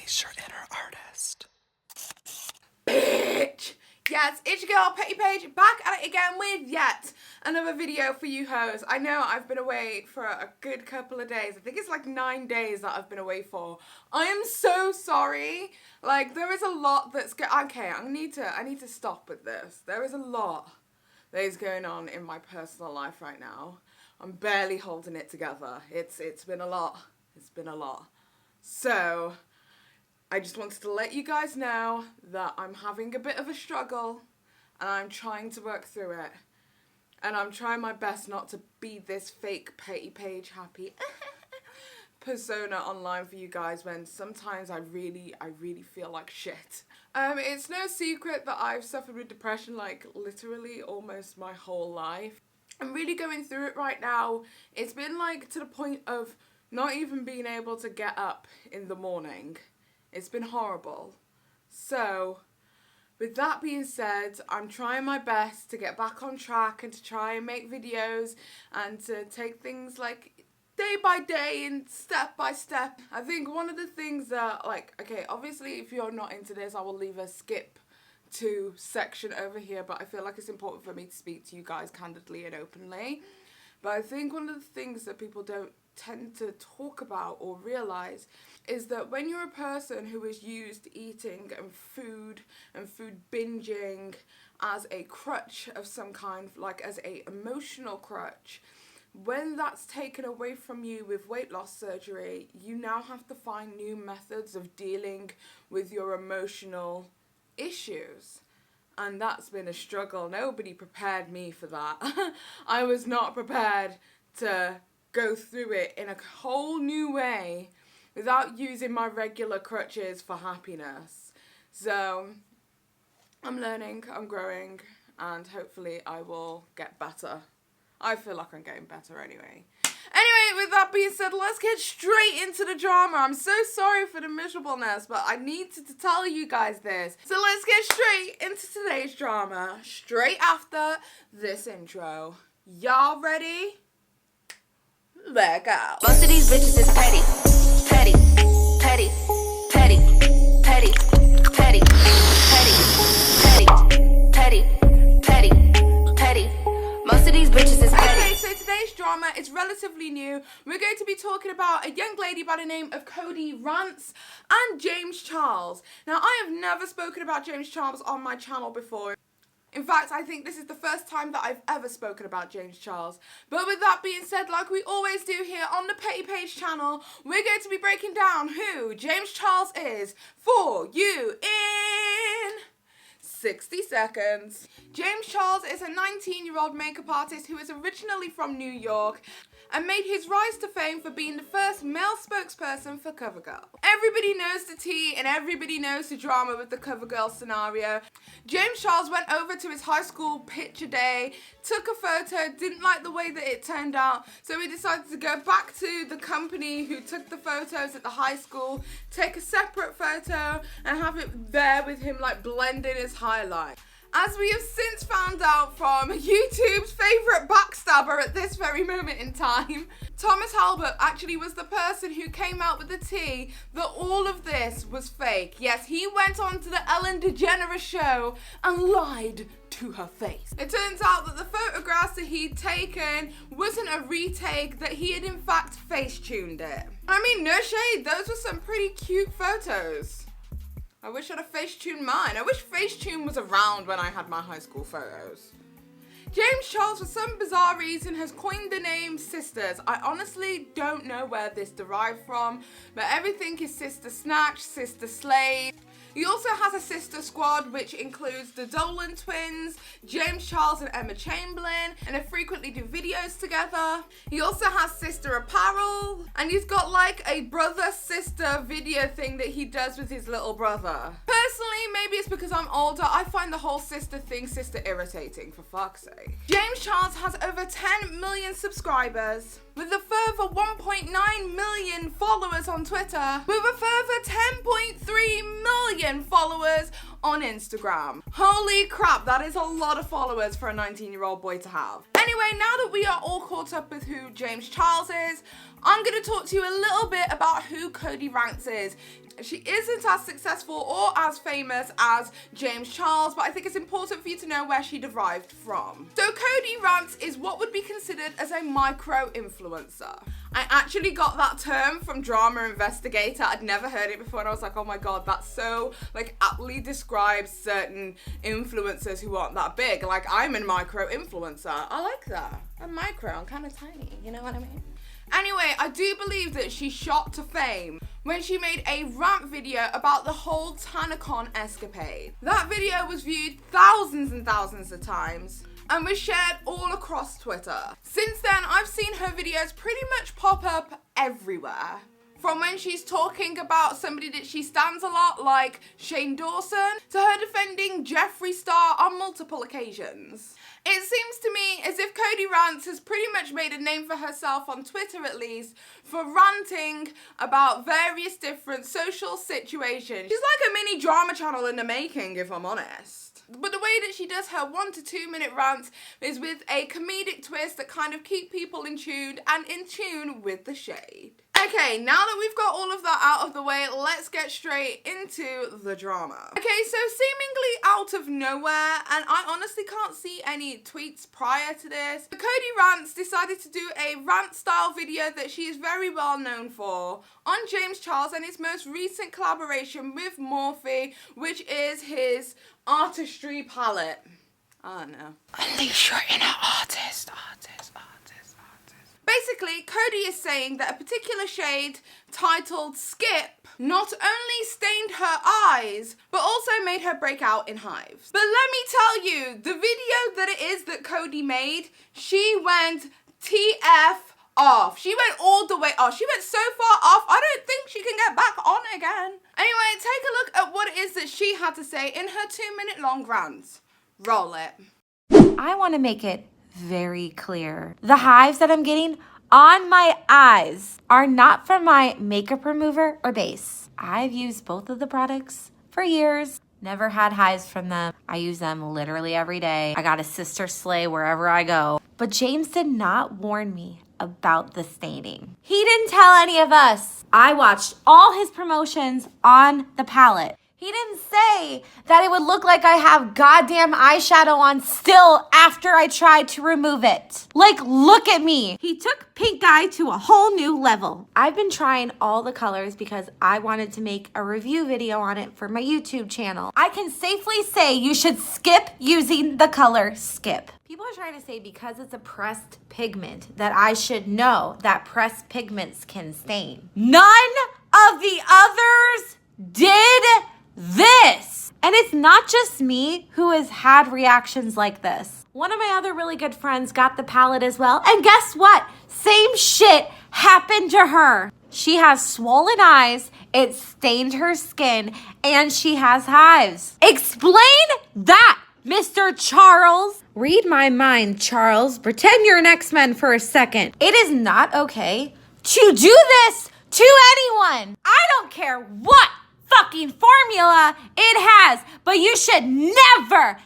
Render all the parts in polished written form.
Release your inner artist. Bitch! Yes, it's your girl, Petty Paige, back at it again with yet another video for you hoes. I know I've been away for a good couple of days. I think it's like 9 days that I've been away for. I am so sorry. Like, there is a lot that's okay, I need to stop with this. There is a lot that is going on in my personal life right now. I'm barely holding it together. It's been a lot. It's been a lot. So, I just wanted to let you guys know that I'm having a bit of a struggle and I'm trying to work through it. And I'm trying my best not to be this fake Petty Paige happy persona online for you guys when sometimes I really feel like shit. It's no secret that I've suffered with depression like literally almost my whole life. I'm really going through it right now. It's been like to the point of not even being able to get up in the morning. It's been horrible. So, with that being said, I'm trying my best to get back on track and to try and make videos and to take things like day by day and step by step. I think one of the things that, like, okay, obviously if you're not into this, I will leave a skip to section over here, but I feel like it's important for me to speak to you guys candidly and openly. But I think one of the things that people don't tend to talk about or realize is that when you're a person who is used eating and food binging as a crutch of some kind, like as a emotional crutch, when that's taken away from you with weight loss surgery, you now have to find new methods of dealing with your emotional issues. And that's been a struggle. Nobody prepared me for that. I was not prepared to go through it in a whole new way without using my regular crutches for happiness. So I'm learning, I'm growing, and hopefully I will get better. I feel like I'm getting better anyway. Anyway, with that being said, let's get straight into the drama. I'm so sorry for the miserableness, but I need to tell you guys this. So let's get straight into today's drama, straight after this intro. Y'all ready? Let go. Most of these bitches is petty, petty, petty, petty, petty, petty, petty, petty, petty, petty, petty. Most of these bitches is petty. Okay, so today's drama is relatively new. We're going to be talking about a young lady by the name of Cody Rance and James Charles. Now, I have never spoken about James Charles on my channel before. In fact, I think this is the first time that I've ever spoken about James Charles. But with that being said, like we always do here on the Petty Paige channel, we're going to be breaking down who James Charles is for you in 60 seconds. James Charles is a 19-year-old makeup artist who is originally from New York and made his rise to fame for being the first male spokesperson for CoverGirl. Everybody knows the tea and everybody knows the drama with the CoverGirl scenario. James Charles went over to his high school picture day, took a photo, didn't like the way that it turned out, so he decided to go back to the company who took the photos at the high school, take a separate photo, and have it there with him like blending his highlight. As we have since found out from YouTube's favourite backstabber at this very moment in time, Thomas Halbert actually was the person who came out with the tea that all of this was fake. Yes, he went on to the Ellen DeGeneres show and lied to her face. It turns out that the photographs that he'd taken wasn't a retake, that he had in fact face-tuned it. I mean, no shade, those were some pretty cute photos. I wish I'd have face-tuned mine. I wish Facetune was around when I had my high school photos. James Charles, for some bizarre reason, has coined the name Sisters. I honestly don't know where this derived from, but everything is Sister Snatch, Sister Slade. He also has a sister squad, which includes the Dolan twins, James Charles and Emma Chamberlain, and they frequently do videos together. He also has sister apparel, and he's got like a brother-sister video thing that he does with his little brother. Personally, maybe it's because I'm older, I find the whole sister thing irritating, for fuck's sake. James Charles has over 10 million subscribers, with a further 1.9 million followers on Twitter, with a further 10.3 million followers on Instagram. Holy crap, that is a lot of followers for a 19-year-old boy to have. Anyway, now that we are all caught up with who James Charles is, I'm going to talk to you a little bit about who Cody Rance is. She isn't as successful or as famous as James Charles, but I think it's important for you to know where she derived from. So Cody Rance is what would be considered as a micro-influencer. I actually got that term from Drama Investigator. I'd never heard it before and I was like, oh my god, that so like aptly describes certain influencers who aren't that big. Like, I'm a micro-influencer. I like that. I'm micro, I'm kind of tiny, you know what I mean? Anyway, I do believe that she shot to fame when she made a rant video about the whole TanaCon escapade. That video was viewed thousands and thousands of times and was shared all across Twitter. Since then, I've seen her videos pretty much pop up everywhere. From when she's talking about somebody that she stands a lot, like Shane Dawson, to her defending Jeffree Star on multiple occasions. It seems to me as if Cody Rance has pretty much made a name for herself on Twitter at least for ranting about various different social situations. She's like a mini drama channel in the making, if I'm honest. But the way that she does her 1 to 2 minute rants is with a comedic twist that kind of keep people in tune and in tune with the shade. Okay, now that we've got all of that out of the way, let's get straight into the drama. Okay, so seemingly out of nowhere, and I honestly can't see any tweets prior to this, Cody Rance decided to do a rant style video that she is very well known for on James Charles and his most recent collaboration with Morphe, which is his artistry palette. Oh no. Unleash your inner artist. Basically, Cody is saying that a particular shade titled Skip not only stained her eyes, but also made her break out in hives. But let me tell you, the video that it is that Cody made, she went TF off. She went all the way off. She went so far off, I don't think she can get back on again. Anyway, take a look at what it is that she had to say in her 2-minute long rant. Roll it. I want to make it very clear. The hives that I'm getting on my eyes are not from my makeup remover or base. I've used both of the products for years. Never had hives from them. I use them literally every day. I got a sister slay wherever I go. But James did not warn me about the staining. He didn't tell any of us. I watched all his promotions on the palette. He didn't say that it would look like I have goddamn eyeshadow on still after I tried to remove it. Like, look at me. He took pink eye to a whole new level. I've been trying all the colors because I wanted to make a review video on it for my YouTube channel. I can safely say you should skip using the color Skip. People are trying to say because it's a pressed pigment that I should know that pressed pigments can stain. None of the others did this. And it's not just me who has had reactions like this. One of my other really good friends got the palette as well. And guess what? Same shit happened to her. She has swollen eyes, it stained her skin, and she has hives. Explain that, Mr. Charles. Read my mind, Charles. Pretend you're an X-Men for a second. It is not okay to do this to anyone. I don't care what fucking formula it has, but you should never,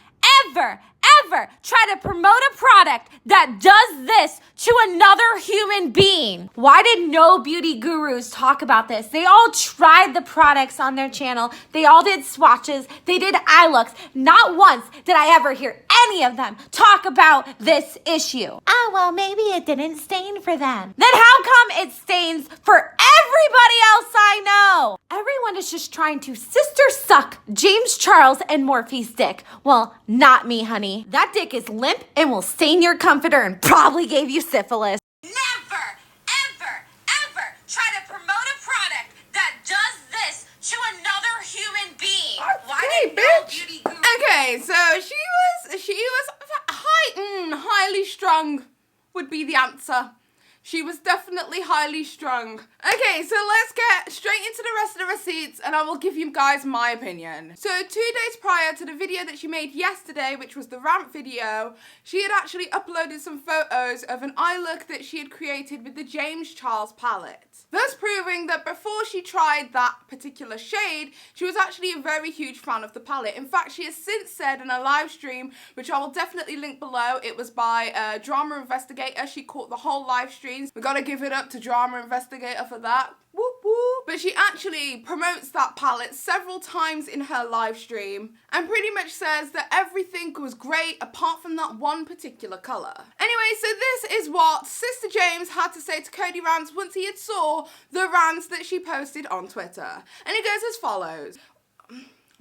ever, ever try to promote a product that does this to another human being. Why did no beauty gurus talk about this? They all tried the products on their channel. They all did swatches. They did eye looks. Not once did I ever hear any of them talk about this issue. Oh, well, maybe it didn't stain for them. Then how come it stains for everybody else I know? Everyone is just trying to sister suck James Charles and Morphe's dick. Well, not me, honey. That dick is limp and will stain your comforter and probably gave you syphilis. Never, ever, ever try to promote a product that does this to another human being. Hey, bitch. Okay, so she was highly strung would be the answer. She was definitely highly strung. Okay, so let's get straight into the rest of the receipts and I will give you guys my opinion. So 2 days prior to the video that she made yesterday, which was the rant video, she had actually uploaded some photos of an eye look that she had created with the James Charles palette. Thus proving that before she tried that particular shade, she was actually a very huge fan of the palette. In fact, she has since said in a live stream, which I will definitely link below, it was by Drama Investigator. She caught the whole live streams. We gotta give it up to Drama Investigator for that. Whoop whoop. But she actually promotes that palette several times in her live stream and pretty much says that everything was great apart from that one particular colour. Anyway, so this is what Sister James had to say to Cody Rants once he had saw the rants that she posted on Twitter. And it goes as follows.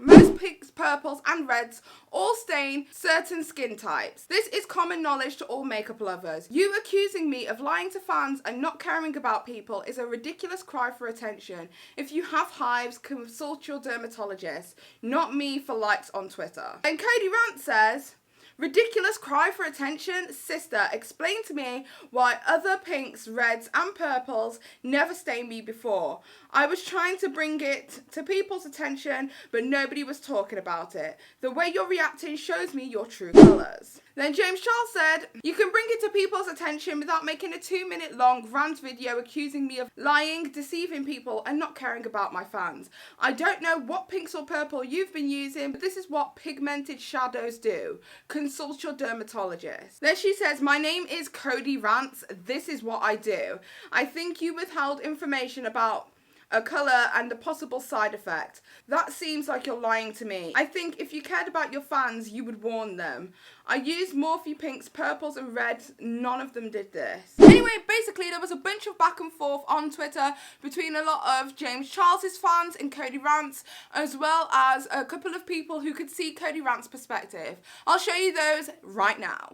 Most pinks, purples and reds all stain certain skin types. This is common knowledge to all makeup lovers. You accusing me of lying to fans and not caring about people is a ridiculous cry for attention. If you have hives, consult your dermatologist, not me for likes on Twitter. And Cody Rant says, ridiculous cry for attention? Sister, explain to me why other pinks, reds and purples never stained me before. I was trying to bring it to people's attention, but nobody was talking about it. The way you're reacting shows me your true colours. Then James Charles said, you can bring it to people's attention without making a 2-minute long rant video accusing me of lying, deceiving people and not caring about my fans. I don't know what pinks or purple you've been using, but this is what pigmented shadows do. Consult your dermatologist. Then she says, my name is Cody Rants. This is what I do. I think you withheld information about a colour and a possible side effect. That seems like you're lying to me. I think if you cared about your fans, you would warn them. I used Morphe pinks, purples and reds. None of them did this. Anyway, basically there was a bunch of back and forth on Twitter between a lot of James Charles's fans and Cody Rants, as well as a couple of people who could see Cody Rant's perspective. I'll show you those right now.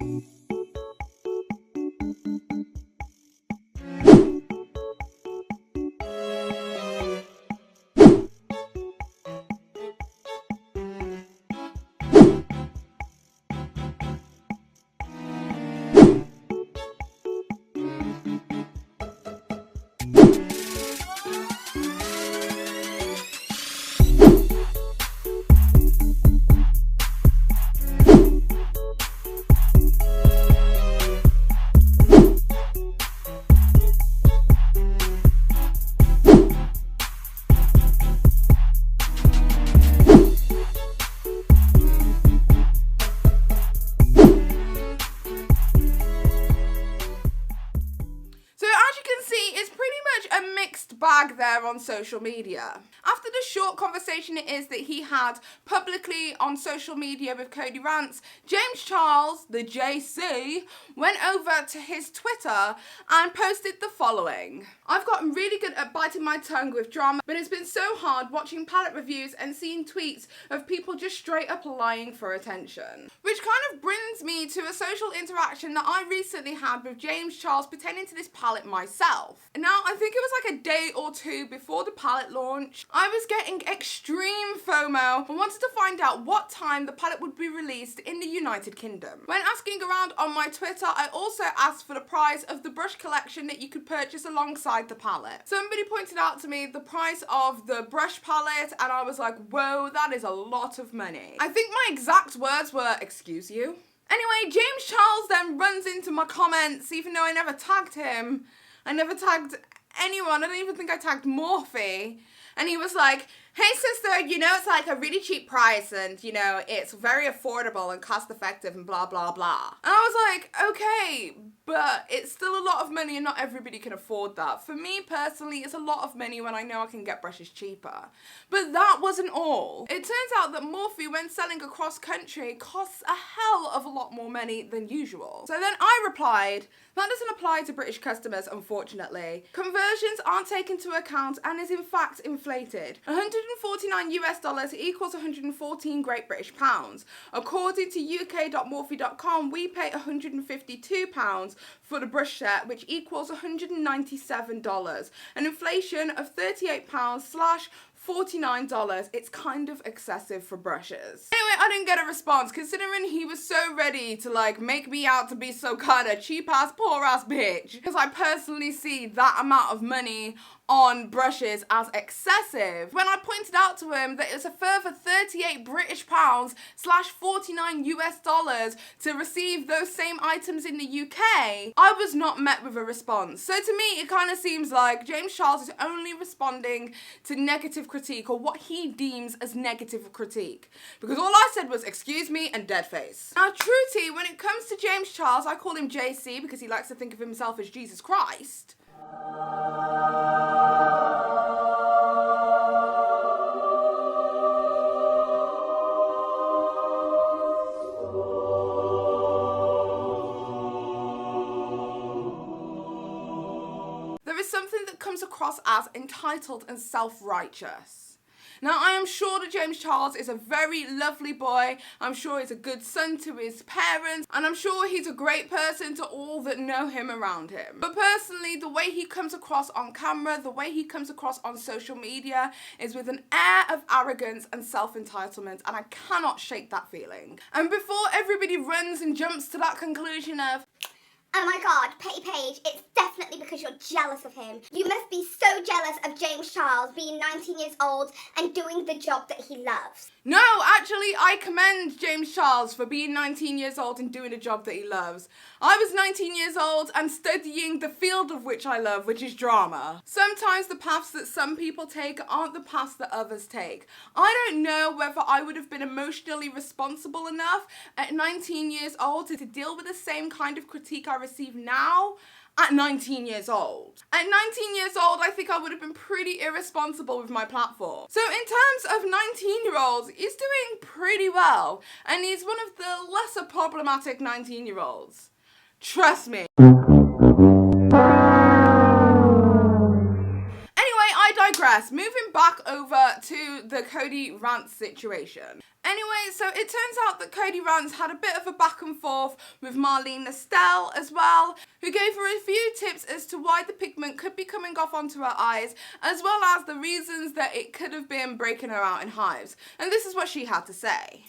Bag there on social media. After the short conversation it is that he had publicly on social media with Cody Rants, James Charles, the JC, went over to his Twitter and posted the following. I've gotten really good at biting my tongue with drama, but it's been so hard watching palette reviews and seeing tweets of people just straight up lying for attention. Which kind of brings me to a social interaction that I recently had with James Charles pertaining to this palette myself. Now, I think it was like a day or two before the palette launch. I was getting extreme FOMO and wanted to find out what time the palette would be released in the United Kingdom. When asking around on my Twitter, I also asked for the price of the brush collection that you could purchase alongside the palette. Somebody pointed out to me the price of the brush palette and I was like, whoa, that is a lot of money. I think my exact words were, excuse you? Anyway, James Charles then runs into my comments, even though I never tagged him. I never tagged anyone. I don't even think I tagged Morphe. And he was like, hey sister, you know, it's like a really cheap price and, you know, it's very affordable and cost effective and blah, blah, blah. And I was like, okay, but it's still a lot of money and not everybody can afford that. For me personally, it's a lot of money when I know I can get brushes cheaper. But that wasn't all. It turns out that Morphe, when selling across country, costs a hell of a lot more money than usual. So then I replied, that doesn't apply to British customers, unfortunately. Conversions aren't taken into account and is in fact inflated. $149 equals 114 Great British pounds. According to uk.morphe.com, we pay £152 for the brush set, which equals $197. An inflation of £38/4 $49. It's kind of excessive for brushes. Anyway, I didn't get a response considering he was so ready to like make me out to be so kind of cheap ass, poor ass bitch. Because I personally see that amount of money on brushes as excessive. When I pointed out to him that it was a further 38 British pounds / 49 US dollars to receive those same items in the UK, I was not met with a response. So to me, it kind of seems like James Charles is only responding to negative critique, or what he deems as negative critique. Because all I said was, excuse me, and dead face. Now, true tea, when it comes to James Charles, I call him JC because he likes to think of himself as Jesus Christ. There is something that comes across as entitled and self-righteous. Now, I am sure that James Charles is a very lovely boy. I'm sure he's a good son to his parents, and I'm sure he's a great person to all that know him around him. But personally, the way he comes across on camera, the way he comes across on social media is with an air of arrogance and self-entitlement, and I cannot shake that feeling. And before everybody runs and jumps to that conclusion of, oh my god, Petty Paige, it's definitely because you're jealous of him. You must be so jealous of James Charles being 19 years old and doing the job that he loves. no, actually, I commend James Charles for being 19 years old and doing a job that he loves. I was 19 years old and studying the field of which I love, which is drama. Sometimes the paths that some people take aren't the paths that others take. I don't know whether I would have been emotionally responsible enough at 19 years old to deal with the same kind of critique I receive now at 19 years old. At 19 years old, I think I would have been pretty irresponsible with my platform. So in terms of 19-year-olds, he's doing pretty well, and he's one of the lesser problematic 19-year-olds. Trust me. I digress. Moving back over to the Cody Rants situation. Anyway, so it turns out that Cody Rants had a bit of a back and forth with Marlene Estelle as well, who gave her a few tips as to why the pigment could be coming off onto her eyes, as well as the reasons that it could have been breaking her out in hives. And this is what she had to say.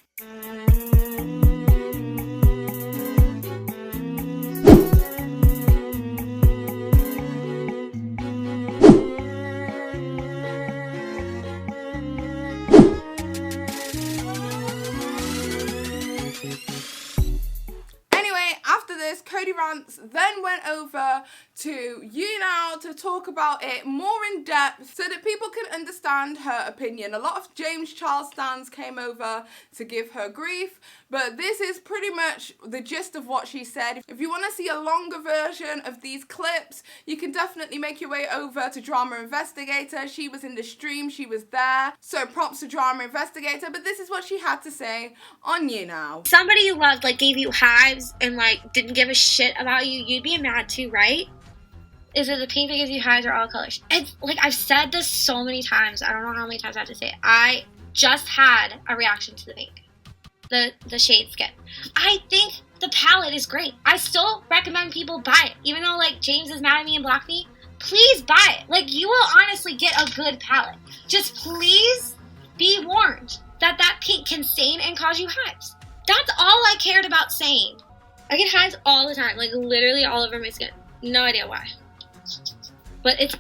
Cody Rants then went over to YouNow to talk about it more in depth so that people could understand her opinion. A lot of James Charles stans came over to give her grief, but this is pretty much the gist of what she said. If you want to see a longer version of these clips, you can definitely make your way over to Drama Investigator. She was in the stream, she was there, so props to Drama Investigator, but this is what she had to say on YouNow. Somebody you loved, like, gave you hives and, like, didn't give a shit about you, you'd be mad too, right? Is it the pink that gives you hives or all colors? It's, like, I've said this so many times, I don't know how many times I have to say it. I just had a reaction to the pink. The shade skin. I think the palette is great. I still recommend people buy it. Even though, like, James is mad at me and blocked me, please buy it. Like, you will honestly get a good palette. Just please be warned that that pink can stain and cause you hives. That's all I cared about saying. I get hives all the time, like literally all over my skin. No idea why. But it's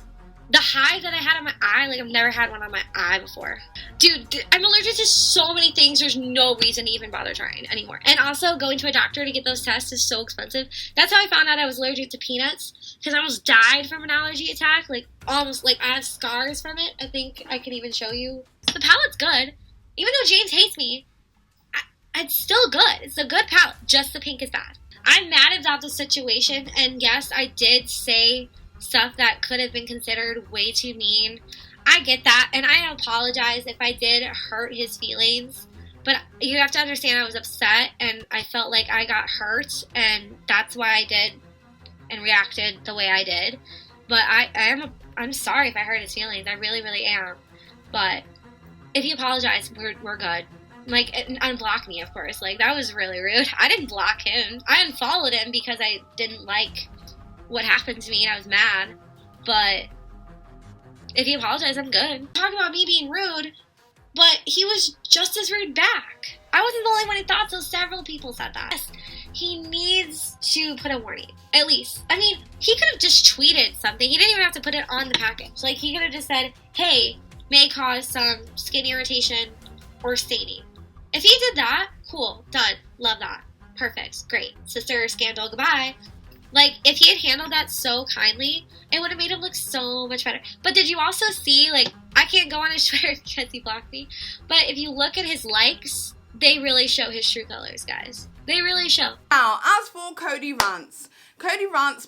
the hive that I had on my eye, like I've never had one on my eye before. Dude, I'm allergic to so many things, there's no reason to even bother trying anymore. And also, going to a doctor to get those tests is so expensive. That's how I found out I was allergic to peanuts, because I almost died from an allergy attack, like almost, like I have scars from it. I think I can even show you. The palette's good. Even though James hates me, it's still good. It's a good palette, just the pink is bad. I'm mad about the situation, and yes, I did say stuff that could have been considered way too mean. I get that, and I apologize if I did hurt his feelings, but you have to understand I was upset, and I felt like I got hurt, and that's why I did and reacted the way I did. But I'm sorry if I hurt his feelings. I really, really am. But if you apologize, we're good. Like, unblock me, of course. Like, that was really rude. I didn't block him. I unfollowed him because I didn't like what happened to me and I was mad. But If he apologized, I'm good. Talking about me being rude, but he was just as rude back. I wasn't the only one who thought so. Several people said that. Yes, he needs to put a warning, at least. I mean, he could have just tweeted something. He didn't even have to put it on the package. Like, he could have just said, hey, may cause some skin irritation or staining. If he did that, cool, done, love that, perfect, great, sister scandal, goodbye. Like, if he had handled that so kindly, it would have made him look so much better. But did you also see, like, I can't go on his Twitter because he blocked me, but if you look at his likes, they really show his true colors, guys. They really show. Now, as for Cody Rants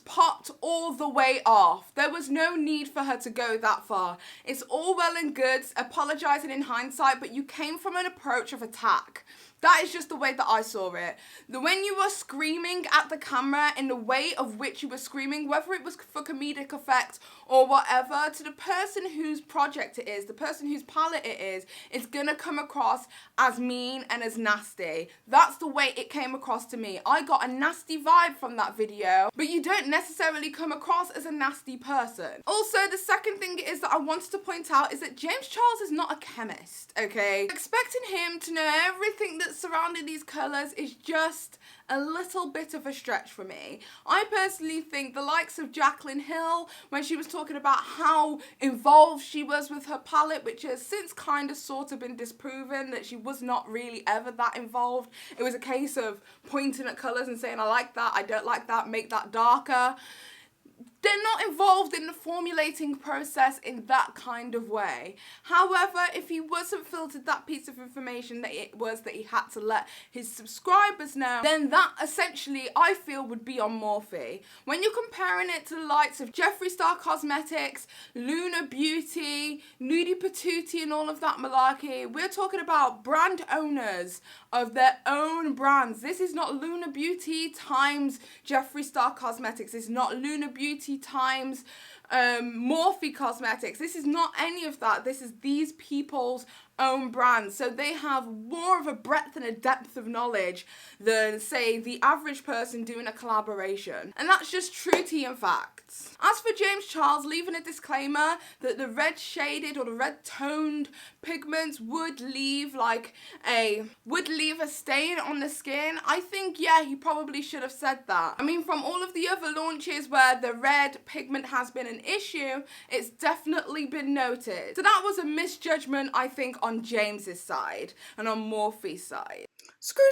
popped all the way off. There was no need for her to go that far. It's all well and good apologizing in hindsight, but you came from an approach of attack. That is just the way that I saw it. When you were screaming at the camera in the way of which you were screaming, whether it was for comedic effect or whatever, to the person whose project it is, the person whose palette it is, it's gonna come across as mean and as nasty. That's the way it came across to me. I got a nasty vibe from that video, but you don't necessarily come across as a nasty person. Also, the second thing is that I wanted to point out is that James Charles is not a chemist, okay? Expecting him to know everything that's surrounding these colours is just a little bit of a stretch for me. I personally think the likes of Jaclyn Hill, when she was talking about how involved she was with her palette, which has since kind of sort of been disproven that she was not really ever that involved. It was a case of pointing at colours and saying, I like that, I don't like that, make that darker. They're not involved in the formulating process in that kind of way. However, if he wasn't filtered that piece of information that it was that he had to let his subscribers know, then that essentially, I feel, would be on Morphe. When you're comparing it to the likes of Jeffree Star Cosmetics, Luna Beauty, Nudie Patootie and all of that malarkey, we're talking about brand owners of their own brands. This is not Luna Beauty times Jeffree Star Cosmetics. It's not Luna Beauty times Morphe Cosmetics. This is not any of that. This is these people's own brands. So they have more of a breadth and a depth of knowledge than, say, the average person doing a collaboration. And that's just truth and facts. As for James Charles leaving a disclaimer that the red shaded or the red toned pigments would leave a stain on the skin, I think, yeah, he probably should have said that. I mean, from all of the other launches where the red pigment has been an issue, it's definitely been noted. So that was a misjudgment, I think, on James's side and on Morphe's side. Screw.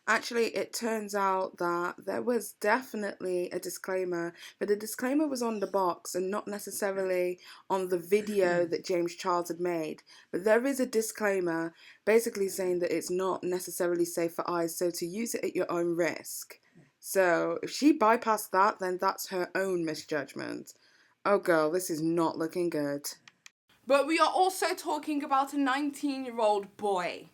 Actually, it turns out that there was definitely a disclaimer, but the disclaimer was on the box and not necessarily on the video that James Charles had made. But there is a disclaimer basically saying that it's not necessarily safe for eyes, so to use it at your own risk. So if she bypassed that, then that's her own misjudgment. Oh girl, this is not looking good. But we are also talking about a 19-year-old boy.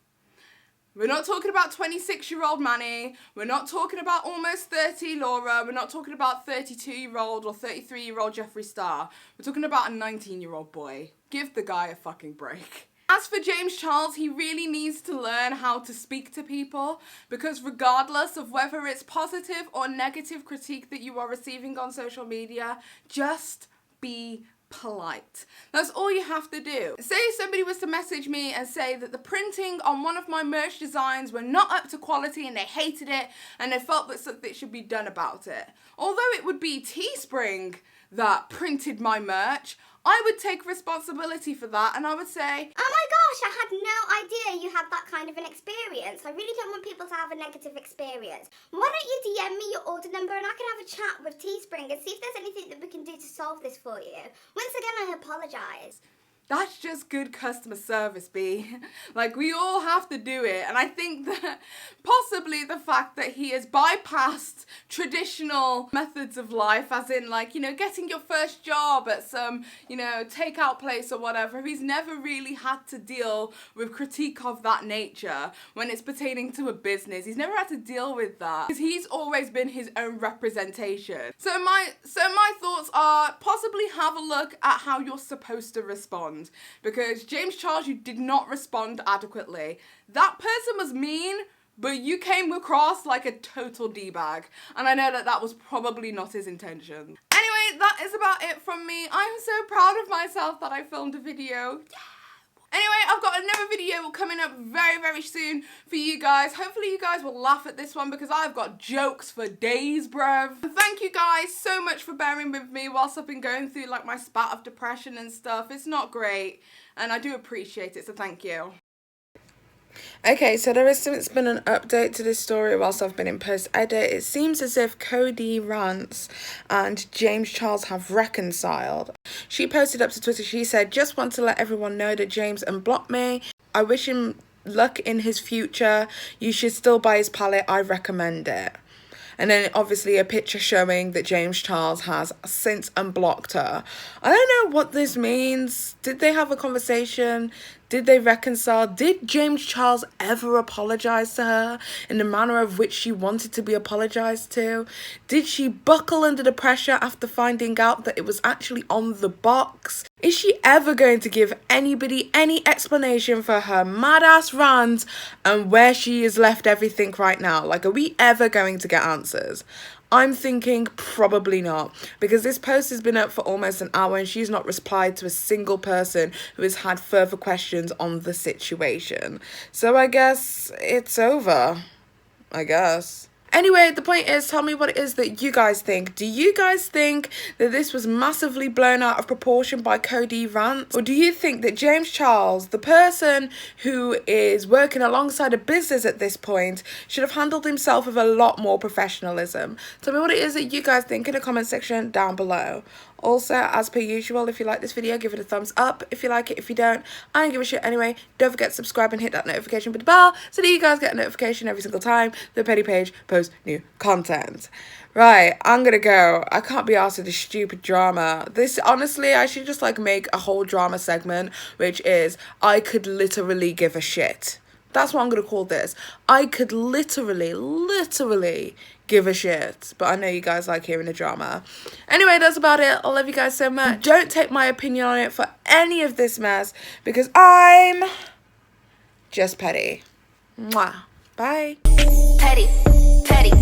We're not talking about 26-year-old Manny. We're not talking about almost 30 Laura. We're not talking about 32-year-old or 33-year-old Jeffree Star. We're talking about a 19-year-old boy. Give the guy a fucking break. As for James Charles, he really needs to learn how to speak to people, because regardless of whether it's positive or negative critique that you are receiving on social media, just be polite. That's all you have to do. Say somebody was to message me and say that the printing on one of my merch designs were not up to quality and they hated it and they felt that something should be done about it. Although it would be Teespring that printed my merch, I would take responsibility for that and I would say, oh my gosh, I had no idea you had that kind of an experience. I really don't want people to have a negative experience. Why don't you DM me your order number and I can have a chat with Teespring and see if there's anything that we can do to solve this for you. Once again, I apologise. That's just good customer service, B. Like, we all have to do it. And I think that possibly the fact that he has bypassed traditional methods of life, as in, like, you know, getting your first job at some, you know, takeout place or whatever, he's never really had to deal with critique of that nature when it's pertaining to a business. He's never had to deal with that because he's always been his own representation. So my thoughts are possibly have a look at how you're supposed to respond. Because James Charles, you did not respond adequately. That person was mean, but you came across like a total D-bag. And I know that that was probably not his intention. Anyways, that is about it from me. I'm so proud of myself that I filmed a video. Yeah. Anyway, I've got another video coming up very, very soon for you guys. Hopefully you guys will laugh at this one because I've got jokes for days, bruv. And thank you guys so much for bearing with me whilst I've been going through like my spat of depression and stuff. It's not great and I do appreciate it, so thank you. Okay, so there has since been an update to this story whilst I've been in post-edit. It seems as if Cody Rance and James Charles have reconciled. She posted up to Twitter, she said, "Just want to let everyone know that James unblocked me. I wish him luck in his future. You should still buy his palette. I recommend it." And then obviously a picture showing that James Charles has since unblocked her. I don't know what this means. Did they have a conversation? Did they reconcile? Did James Charles ever apologize to her in the manner of which she wanted to be apologized to? Did she buckle under the pressure after finding out that it was actually on the box? Is she ever going to give anybody any explanation for her mad-ass rant and where she has left everything right now? Like, are we ever going to get answers? I'm thinking probably not, because this post has been up for almost an hour and she's not replied to a single person who has had further questions on the situation. So I guess it's over. I guess. Anyway, the point is, tell me what it is that you guys think. Do you guys think that this was massively blown out of proportion by Cody Rance? Or do you think that James Charles, the person who is working alongside a business at this point, should have handled himself with a lot more professionalism? Tell me what it is that you guys think in the comment section down below. Also, as per usual, if you like this video, give it a thumbs up. If you like it, if you don't, I don't give a shit anyway. Don't forget to subscribe and hit that notification with the bell so that you guys get a notification every single time the Petty Paige posts new content. Right, I'm gonna go. I can't be arsed with this stupid drama. This, honestly, I should just like make a whole drama segment, which is I could literally give a shit. That's what I'm gonna call this. I could literally give a shit. But I know you guys like hearing the drama. Anyway, that's about it. I love you guys so much. Don't take my opinion on it for any of this mess because I'm just petty. Mwah. Bye. Petty, petty.